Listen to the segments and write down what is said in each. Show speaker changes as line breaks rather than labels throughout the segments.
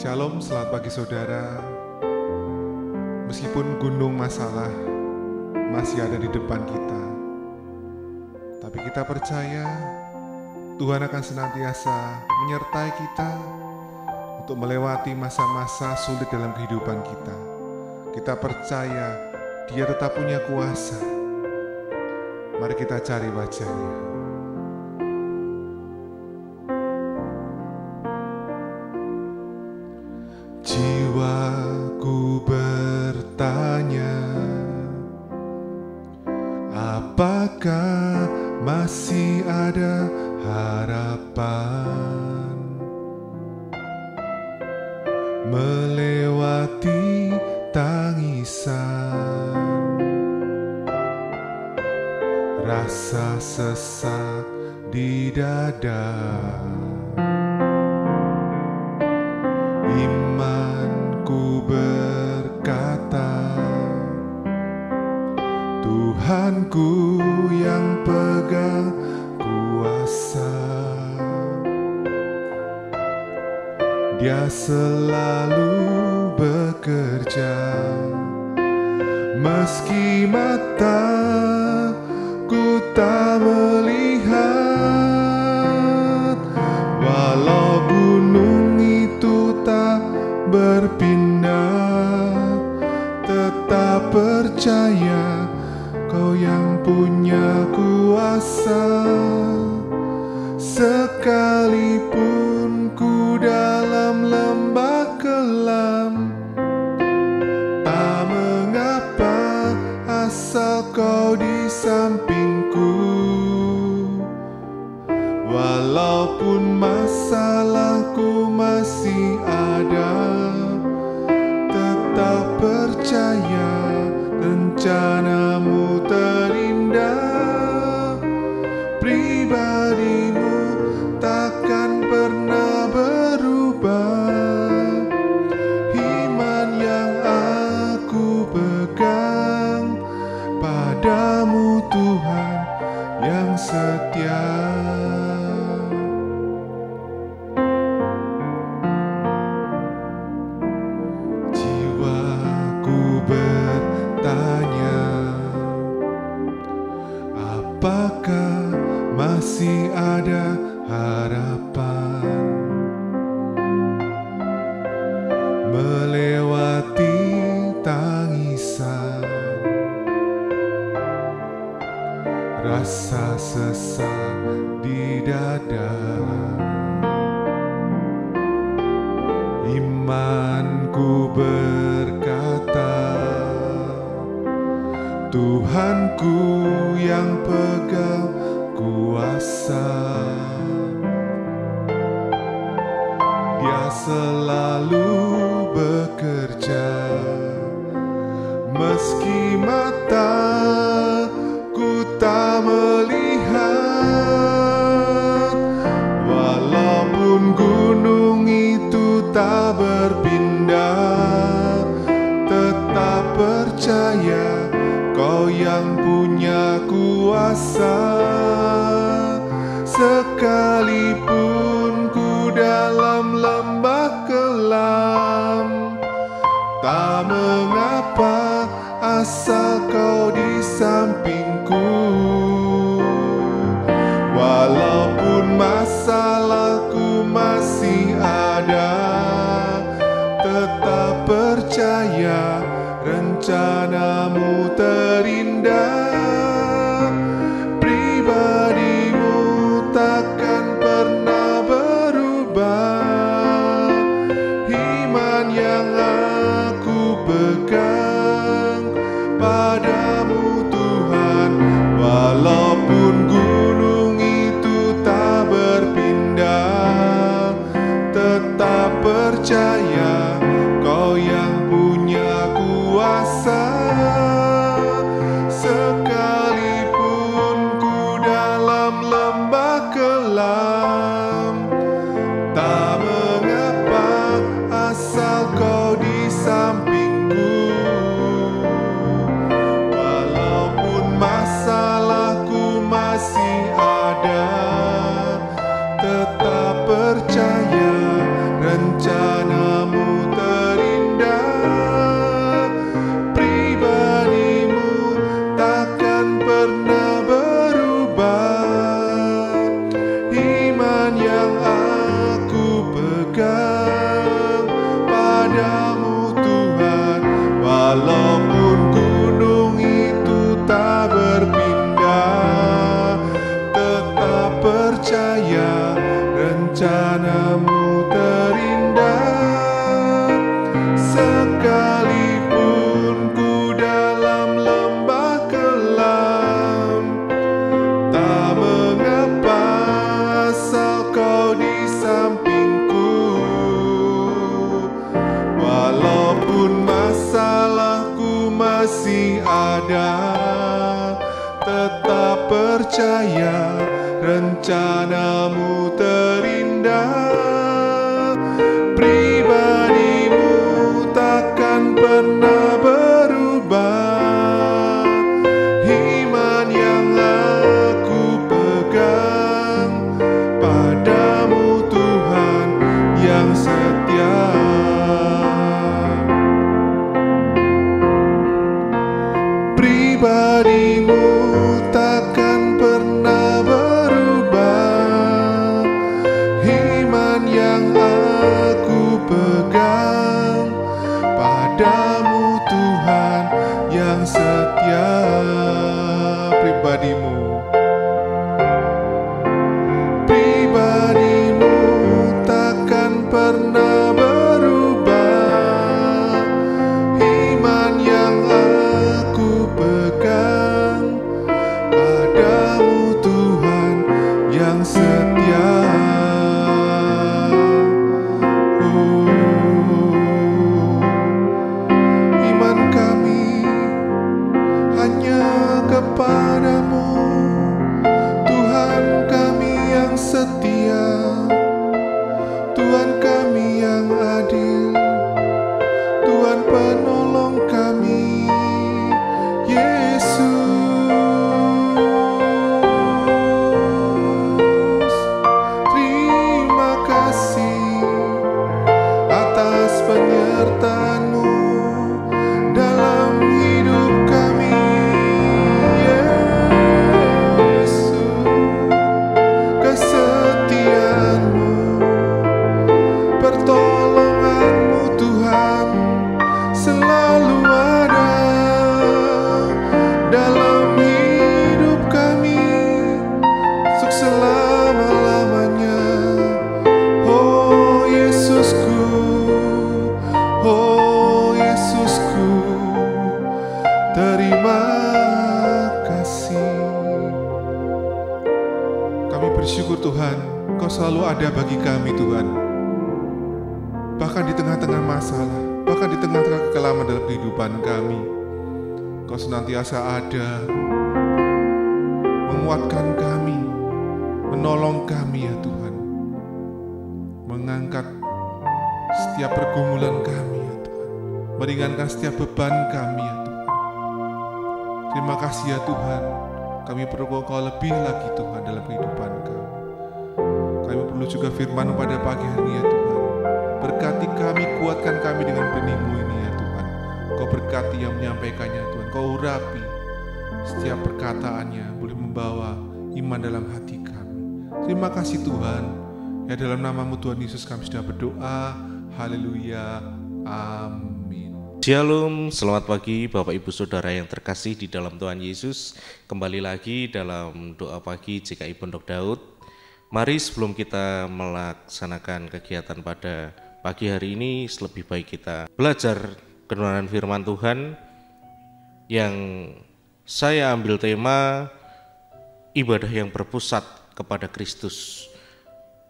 Shalom, selamat pagi saudara. Meskipun gunung masalah masih ada di depan kita, tapi kita percaya Tuhan akan senantiasa menyertai kita untuk melewati masa-masa sulit dalam kehidupan kita. Kita percaya Dia tetap punya kuasa. Mari kita cari wajah-Nya. Jiwaku bertanya, apakah masih ada harapan melewati tangisan, rasa sesak di dada. Imanku berkata, Tuhanku yang pegang kuasa. Dia selalu bekerja, meski mataku tak melihat, walau gunung itu tak berpindah, tetap percaya Kau yang punya kuasa. Sekalipun ku dalam lembah kelam, tak mengapa asal Kau di sampingku. Walaupun masalahku masih ada, tetap percaya rencana-Mu terindah. Pribadi-Mu takkan pernah berubah. Iman yang aku pegang padamu, Tuhan yang setia. Apakah masih ada harapan melewati tangisan, rasa sesak di dada. Imanku berkata, Tuhanku yang pegang kuasa. Dia selalu bekerja, meski mataku tak melihat, walaupun gunung itu tak berpindah, tetap percaya Kau yang punya kuasa. Sekalipun ku dalam lembah kelam, tak mengapa asal Kau di sampingku. Walaupun masalahku masih ada, tetap percaya rencana-Mu terindah. Pribadi-Mu takkan pernah berubah. Iman yang aku pegang padamu, Tuhan. Walaupun gunung itu tak berpindah, tetap percaya Kau yang punya kuasa. Sekalipun ku dalam lembah kelam, tak mengapa asal Kau di sampingku. Walaupun masalahku masih ada, tetap percaya rencana-Mu padamu Tuhan, walaupun gunung itu tak berpindah, tetap percaya rencanamu terindah. Sekalipun ku dalam lembah kelam, tak mengapa asal kau di sampingku. Walaupun masalahku masih ada, tetap percaya rencanamu terindah. Pribadimu takkan pernah berubah, iman yang aku pegang padamu Tuhan yang setia. Pribadimu takkan pernah berubah, iman yang aku pegang padamu Tuhan yang setia. Pribadimu takkan pernah berubah, iman yang aku pegang padamu Tuhan yang setia. Iman kami hanya kepadamu, Tuhan kami yang setia, Tuhan kami yang adil, Tuhan penolong kami, Yesus. Terima kasih atas penyertaan-Mu dalam hidup kami, Yesus. Kesetiaan-Mu, pertolongan-Mu Tuhan selalu ada dalam hidup kami untuk selama-lamanya. Oh Yesusku, oh Yesusku, terima kasih. Kami bersyukur Tuhan, Kau selalu ada bagi kami Tuhan. Bahkan di tengah-tengah masalah, bahkan di tengah-tengah kekelaman dalam kehidupan kami, Kau senantiasa ada, menguatkan kami, menolong kami ya Tuhan, mengangkat setiap pergumulan kami ya Tuhan, meringankan setiap beban kami ya Tuhan. Terima kasih ya Tuhan, kami perlu Kau lebih lagi Tuhan dalam kehidupan kami. Kami perlu juga firman-Mu pada pagi hari ini ya Tuhan. Berkati kami, kuatkan kami dengan benih-Mu ini ya Tuhan. Kau berkati yang menyampaikannya Tuhan, Kau urapi setiap perkataannya, boleh membawa iman dalam hati kami. Terima kasih Tuhan, ya dalam nama-Mu Tuhan Yesus kami sudah berdoa. Haleluya, amin.
Shalom, selamat pagi Bapak Ibu Saudara yang terkasih di dalam Tuhan Yesus. Kembali lagi dalam doa pagi GKI Pondok Daud. Mari sebelum kita melaksanakan kegiatan pada pagi hari ini, lebih baik kita belajar kebenaran firman Tuhan yang saya ambil tema ibadah yang berpusat kepada Kristus.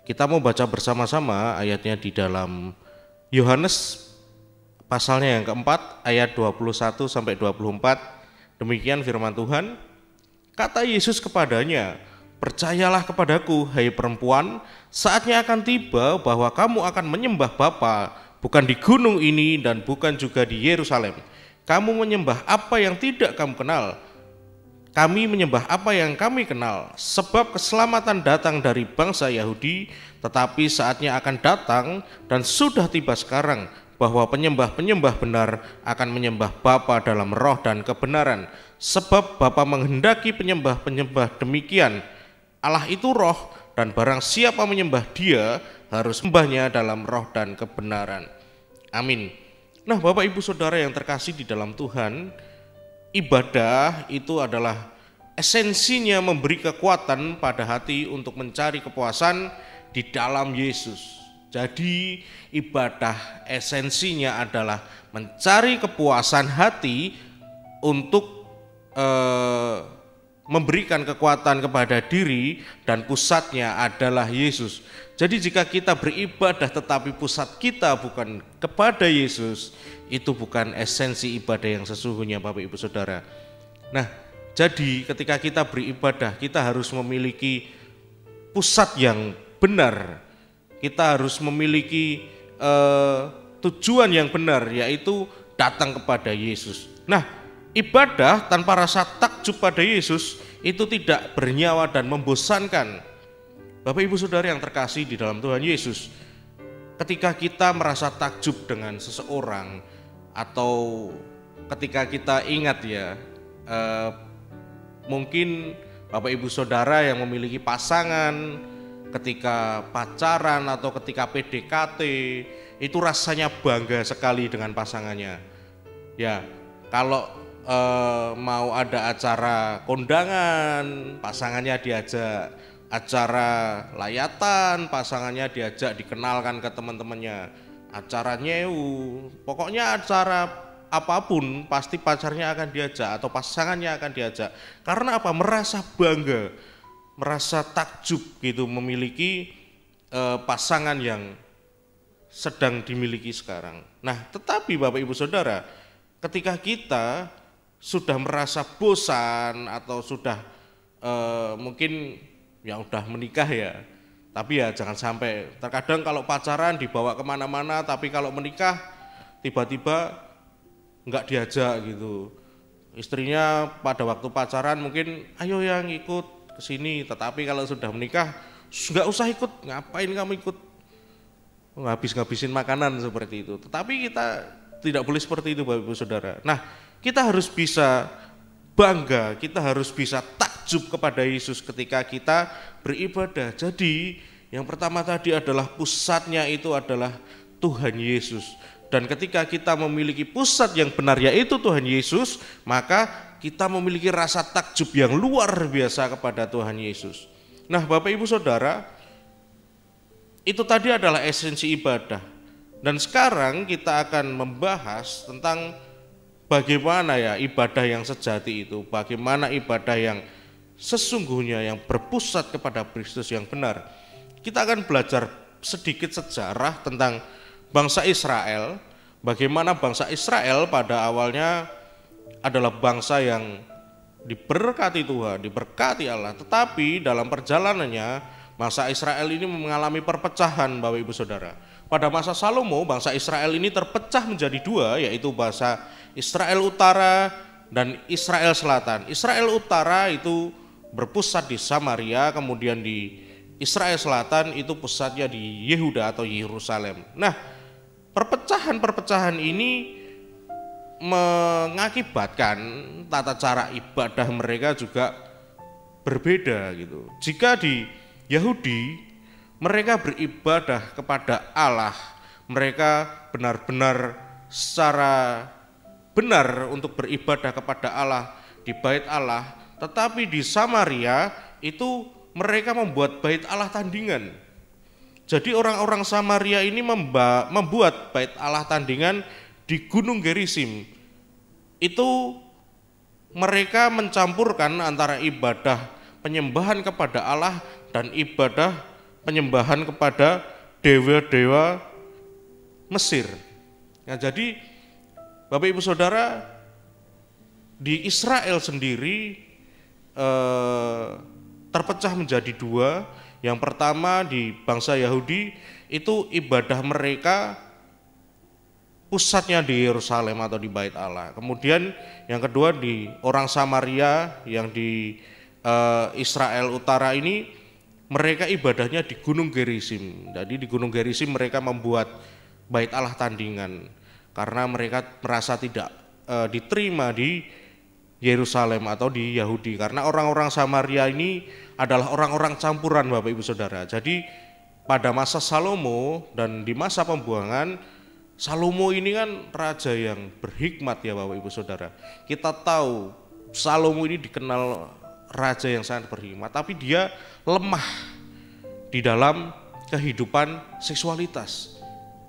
Kita mau baca bersama-sama ayatnya di dalam Yohanes pasalnya yang keempat ayat 21 sampai 24. Demikian firman Tuhan. Kata Yesus kepadanya, percayalah kepadaku, hai perempuan, saatnya akan tiba bahwa kamu akan menyembah Bapa, bukan di gunung ini dan bukan juga di Yerusalem. Kamu menyembah apa yang tidak kamu kenal. Kami menyembah apa yang kami kenal, sebab keselamatan datang dari bangsa Yahudi, tetapi saatnya akan datang dan sudah tiba sekarang, bahwa penyembah-penyembah benar akan menyembah Bapa dalam roh dan kebenaran, sebab Bapa menghendaki penyembah-penyembah demikian. Allah itu roh, dan barang siapa menyembah Dia harus menyembahnya dalam roh dan kebenaran. Amin. Nah, Bapak Ibu Saudara yang terkasih di dalam Tuhan, ibadah itu adalah esensinya memberi kekuatan pada hati untuk mencari kepuasan di dalam Yesus. Jadi ibadah esensinya adalah mencari kepuasan hati untuk memberikan kekuatan kepada diri, dan pusatnya adalah Yesus. Jadi jika kita beribadah tetapi pusat kita bukan kepada Yesus, itu bukan esensi ibadah yang sesungguhnya, Bapak Ibu Saudara. Nah, jadi ketika kita beribadah, kita harus memiliki pusat yang benar. Kita harus memiliki tujuan yang benar, yaitu datang kepada Yesus. Nah, ibadah tanpa rasa takjub pada Yesus itu tidak bernyawa dan membosankan. Bapak Ibu Saudara yang terkasih di dalam Tuhan Yesus, ketika kita merasa takjub dengan seseorang, atau ketika kita ingat ya, mungkin Bapak Ibu Saudara yang memiliki pasangan, ketika pacaran atau ketika PDKT, itu rasanya bangga sekali dengan pasangannya. Ya, kalau mau ada acara kondangan, pasangannya diajak, acara layatan, pasangannya diajak, dikenalkan ke teman-temannya, acara nyewu, pokoknya acara apapun pasti pacarnya akan diajak atau pasangannya akan diajak. Karena apa? Merasa bangga, merasa takjub gitu memiliki pasangan yang sedang dimiliki sekarang. Nah, tetapi Bapak Ibu Saudara, ketika kita sudah merasa bosan atau sudah mungkin ya udah menikah ya, tapi ya jangan sampai, terkadang kalau pacaran dibawa kemana-mana, tapi kalau menikah tiba-tiba nggak diajak gitu. Istrinya pada waktu pacaran mungkin ayo yang ikut ke sini, tetapi kalau sudah menikah nggak usah ikut, ngapain kamu ikut, ngabis-ngabisin makanan seperti itu. Tetapi kita tidak boleh seperti itu, Bapak Ibu Saudara. Nah, kita harus bisa bangga, kita harus bisa takjub kepada Yesus ketika kita beribadah. Jadi yang pertama tadi adalah pusatnya itu adalah Tuhan Yesus. Dan ketika kita memiliki pusat yang benar yaitu Tuhan Yesus, maka kita memiliki rasa takjub yang luar biasa kepada Tuhan Yesus. Nah, Bapak Ibu Saudara, itu tadi adalah esensi ibadah. Dan sekarang kita akan membahas tentang bagaimana ya ibadah yang sejati itu, bagaimana ibadah yang sesungguhnya yang berpusat kepada Kristus yang benar. Kita akan belajar sedikit sejarah tentang bangsa Israel, bagaimana bangsa Israel pada awalnya adalah bangsa yang diberkati Tuhan, diberkati Allah, tetapi dalam perjalanannya bangsa Israel ini mengalami perpecahan, Bapak Ibu Saudara. Pada masa Salomo, bangsa Israel ini terpecah menjadi dua, yaitu bangsa Israel Utara dan Israel Selatan. Israel Utara itu berpusat di Samaria, kemudian di Israel Selatan itu pusatnya di Yehuda atau Yerusalem. Nah, perpecahan-perpecahan ini mengakibatkan tata cara ibadah mereka juga berbeda gitu. Jika di Yahudi mereka beribadah kepada Allah, mereka benar-benar secara benar untuk beribadah kepada Allah di bait Allah, tetapi di Samaria itu mereka membuat bait Allah tandingan. Jadi orang-orang Samaria ini membuat bait Allah tandingan di Gunung Gerisim. Itu mereka mencampurkan antara ibadah penyembahan kepada Allah dan ibadah penyembahan kepada dewa-dewa Mesir. Nah, jadi Bapak Ibu Saudara, di Israel sendiri terpecah menjadi dua. Yang pertama di bangsa Yahudi itu ibadah mereka pusatnya di Yerusalem atau di Bait Allah. Kemudian yang kedua di orang Samaria yang di Israel Utara ini mereka ibadahnya di Gunung Gerisim. Jadi di Gunung Gerisim mereka membuat bait Allah tandingan karena mereka merasa tidak diterima di Yerusalem atau di Yahudi, karena orang-orang Samaria ini adalah orang-orang campuran, Bapak Ibu Saudara. Jadi pada masa Salomo dan di masa pembuangan Salomo ini kan raja yang berhikmat ya Bapak Ibu Saudara. Kita tahu Salomo ini dikenal raja yang sangat berhikmat, tapi dia lemah di dalam kehidupan seksualitas.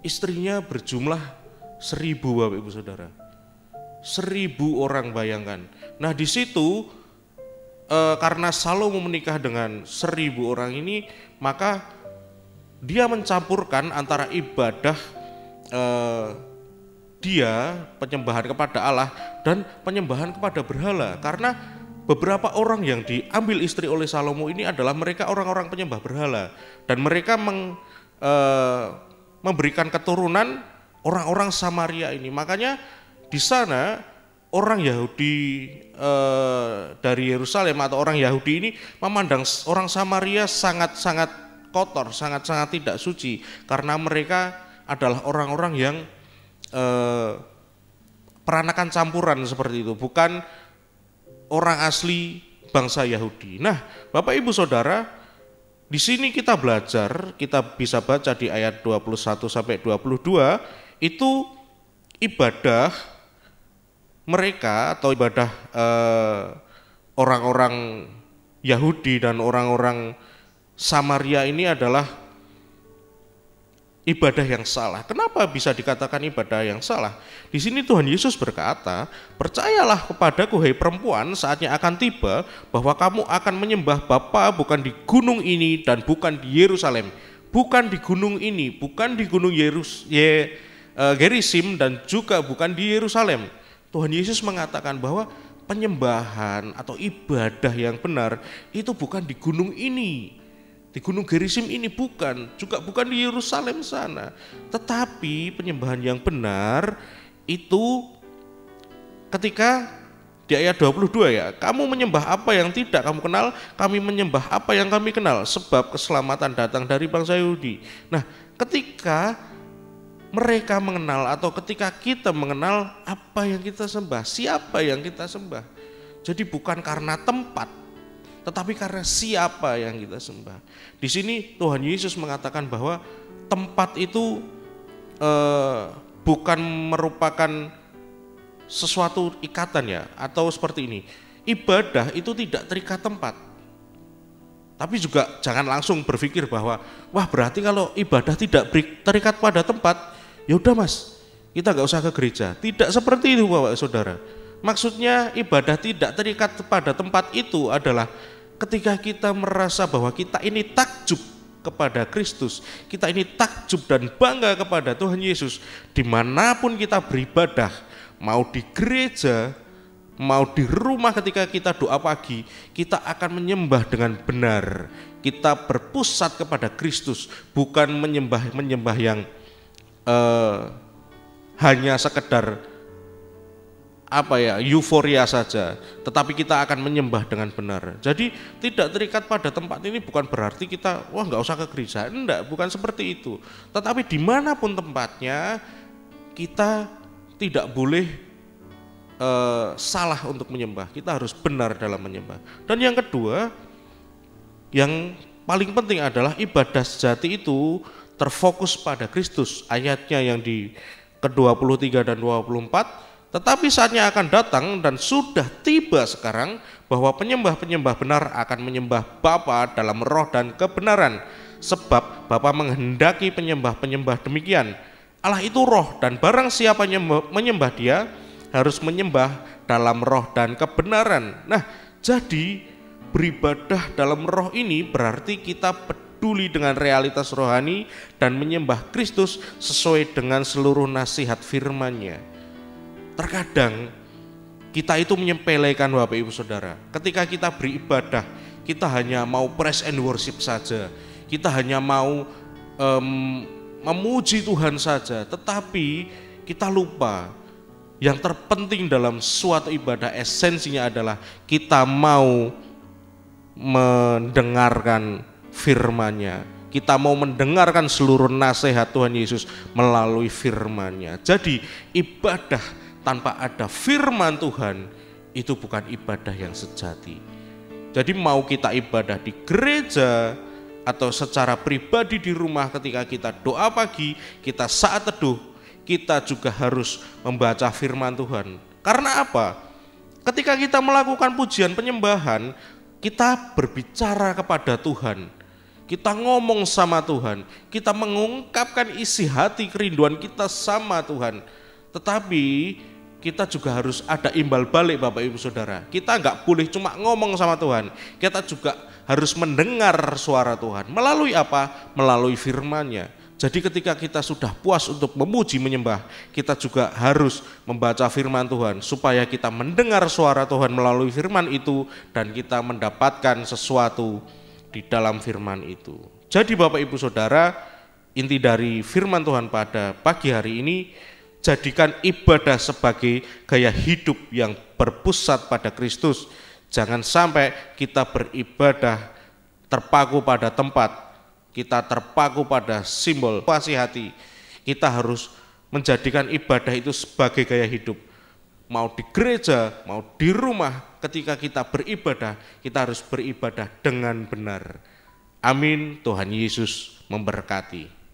Istrinya berjumlah 1000 Bapak Ibu Saudara. 1000 orang, bayangkan. Nah di situ karena Salomo menikah dengan 1000 orang ini, maka dia mencampurkan antara ibadah dia penyembahan kepada Allah dan penyembahan kepada berhala. Karena beberapa orang yang diambil istri oleh Salomo ini adalah mereka orang-orang penyembah berhala, dan mereka memberikan keturunan orang-orang Samaria ini. Makanya di sana orang Yahudi dari Yerusalem atau orang Yahudi ini memandang orang Samaria sangat-sangat kotor, sangat-sangat tidak suci, karena mereka adalah orang-orang yang peranakan campuran seperti itu, bukan orang asli bangsa Yahudi. Nah, Bapak Ibu Saudara, di sini kita belajar, kita bisa baca di ayat 21 sampai 22, itu ibadah mereka atau ibadah orang-orang Yahudi dan orang-orang Samaria ini adalah ibadah yang salah. Kenapa bisa dikatakan ibadah yang salah? Di sini Tuhan Yesus berkata, percayalah kepadaku hai perempuan, saatnya akan tiba bahwa kamu akan menyembah Bapa bukan di gunung ini dan bukan di Yerusalem. Bukan di gunung ini, bukan di gunung Gerisim dan juga bukan di Yerusalem. Tuhan Yesus mengatakan bahwa penyembahan atau ibadah yang benar itu bukan di gunung ini, di gunung Gerisim ini, bukan, juga bukan di Yerusalem sana. Tetapi penyembahan yang benar itu ketika di ayat 22 ya, kamu menyembah apa yang tidak kamu kenal, kami menyembah apa yang kami kenal, sebab keselamatan datang dari bangsa Yahudi. Nah, ketika mereka mengenal atau ketika kita mengenal apa yang kita sembah, siapa yang kita sembah. Jadi bukan karena tempat, tetapi karena siapa yang kita sembah. Di sini Tuhan Yesus mengatakan bahwa tempat itu bukan merupakan sesuatu ikatan ya, atau seperti ini. Ibadah itu tidak terikat tempat. Tapi juga jangan langsung berpikir bahwa wah berarti kalau ibadah tidak terikat pada tempat, ya udah mas, kita nggak usah ke gereja. Tidak seperti itu Bapak Saudara. Maksudnya ibadah tidak terikat pada tempat itu adalah ketika kita merasa bahwa kita ini takjub kepada Kristus, kita ini takjub dan bangga kepada Tuhan Yesus, dimanapun kita beribadah, mau di gereja, mau di rumah, ketika kita doa pagi, kita akan menyembah dengan benar. Kita berpusat kepada Kristus, bukan menyembah yang hanya sekedar euforia saja, tetapi kita akan menyembah dengan benar. Jadi tidak terikat pada tempat ini bukan berarti kita wah nggak usah ke gereja, enggak, bukan seperti itu. Tetapi dimanapun tempatnya, kita tidak boleh salah untuk menyembah. Kita harus benar dalam menyembah. Dan yang kedua, yang paling penting adalah ibadah sejati itu terfokus pada Kristus. Ayatnya yang di ke-23 dan 24, tetapi saatnya akan datang dan sudah tiba sekarang bahwa penyembah-penyembah benar akan menyembah Bapa dalam roh dan kebenaran, sebab Bapa menghendaki penyembah-penyembah demikian. Allah itu roh, dan barang siapa menyembah Dia harus menyembah dalam roh dan kebenaran. Nah, jadi beribadah dalam roh ini berarti kita peduli dengan realitas rohani dan menyembah Kristus sesuai dengan seluruh nasihat firman-Nya. Terkadang kita itu menyepelekan Bapak Ibu Saudara. Ketika kita beribadah, kita hanya mau praise and worship saja. Kita hanya mau memuji Tuhan saja. Tetapi kita lupa yang terpenting dalam suatu ibadah, esensinya adalah kita mau mendengarkan firman-Nya. Kita mau mendengarkan seluruh nasihat Tuhan Yesus melalui firman-Nya. Jadi ibadah tanpa ada firman Tuhan itu bukan ibadah yang sejati. Jadi mau kita ibadah di gereja atau secara pribadi di rumah, ketika kita doa pagi, kita saat teduh, kita juga harus membaca firman Tuhan. Karena apa? Ketika kita melakukan pujian penyembahan, kita berbicara kepada Tuhan. Kita ngomong sama Tuhan, kita mengungkapkan isi hati kerinduan kita sama Tuhan. Tetapi kita juga harus ada imbal balik Bapak Ibu Saudara. Kita enggak boleh cuma ngomong sama Tuhan, kita juga harus mendengar suara Tuhan. Melalui apa? Melalui firman-Nya. Jadi ketika kita sudah puas untuk memuji menyembah, kita juga harus membaca firman Tuhan supaya kita mendengar suara Tuhan melalui firman itu dan kita mendapatkan sesuatu di dalam firman itu. Jadi Bapak Ibu Saudara, inti dari firman Tuhan pada pagi hari ini, jadikan ibadah sebagai gaya hidup yang berpusat pada Kristus. Jangan sampai kita beribadah terpaku pada tempat, kita terpaku pada simbol kasih hati. Kita harus menjadikan ibadah itu sebagai gaya hidup. Mau di gereja, mau di rumah, ketika kita beribadah, kita harus beribadah dengan benar. Amin. Tuhan Yesus memberkati.